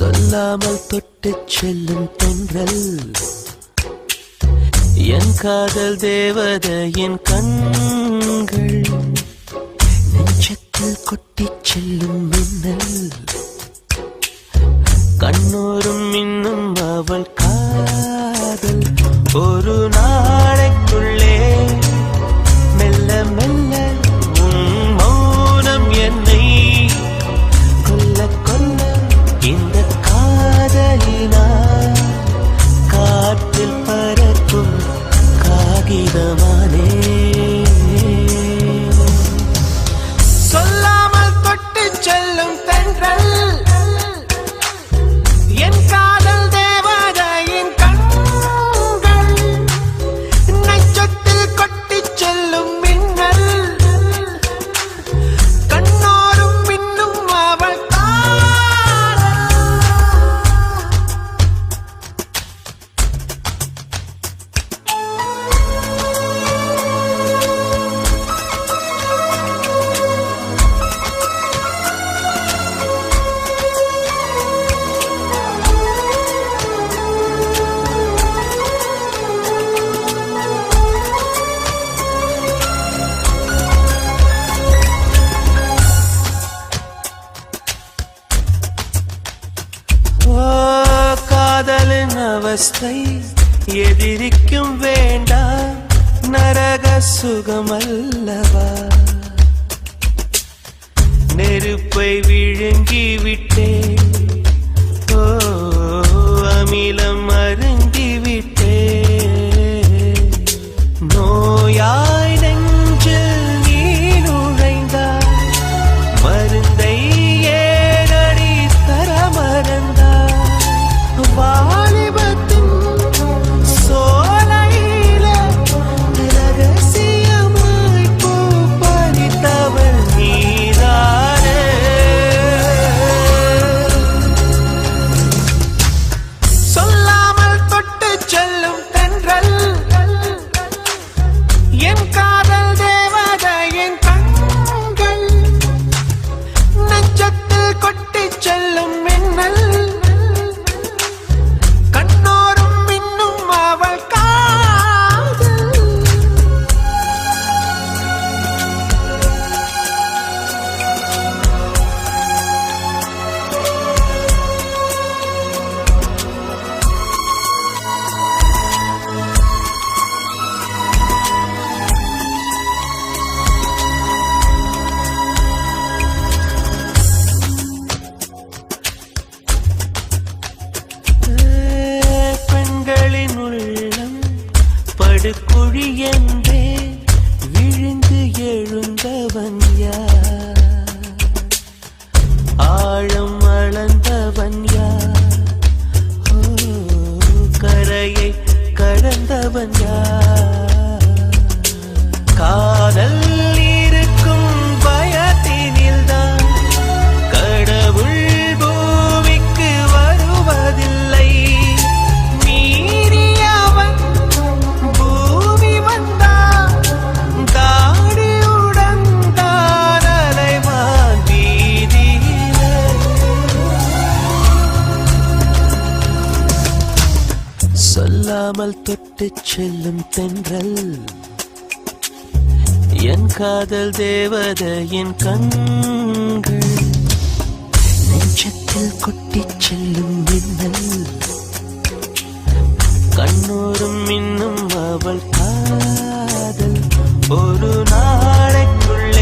சொல்லாமல் தொட்டு செல்லும் தென்றல் என் காதல் தேவதையின் கண்கள் நெஞ்சத்தில் கொட்டி செல்லும் மின்னல் கண்ணோரும் இன்னும் அவள் காதல் ஒரு நாளைக்குள்ளே மெல்ல மெல்ல உன் மௌனம் என்னை கொல்ல கொல்ல இந்த காதலினால் காற்றில் பறக்கும் காகிதமானே சொல்லாமல் தொட்டு செல்லும் தென்றல் என் காதல் தேவதையின் கண்கள் நெஞ்சத்தில் கொட்டி செல்லும் மின்னல் கண்ணோரும் மின்னும் அவள் காதலின் அவஸ்தை எதிரிக்கும் வேண்டாம் நரக சுகமல்லவா நெருப்பை விழுங்கி விட்டேன் ஓ அமிலம் அருந்தி விட்டேன் நோயாய் நெஞ்சில் நீ நுழைந்தாய் மருந்தை ஏனடி தர மறந்தாய் வாலிபத்தின் சோலையில ரகசியமாய் பூ பறித்தவள் நீதானே சொல்லாமல் தொட்டு செல்லும் தென்றல் என் காதல் தேவதையின் கண்கள் நெஞ்சத்தில் கொட்டி செல்லும் மின்னல் கண்ணோரும் மின்னும் அவள் காதல் பெண்களின் உள்ளம் படுகுழி என்றே விழுந்து எழுந்தவன் யார் ஆழம் அளந்தவன் யார் ஓ கரையை கடந்தவன் யார் காதல் இருக்கும் பயத்தினில்தான் கடவுள் பூமிக்கு வருவதில்லை மீறியவன் பூமி வந்தான் தாடியுடன் தான் அலைவான் வீதியிலே சொல்லாமல் தொட்டு செல்லும் தென்றல் என் காதல் தேவதையின் கண்கள் நெஞ்சத்தில் கொட்டி செல்லும் மின்னல் கண்ணோரும் இன்னும் அவள் காதல் ஒரு நாளைக்குள்ளே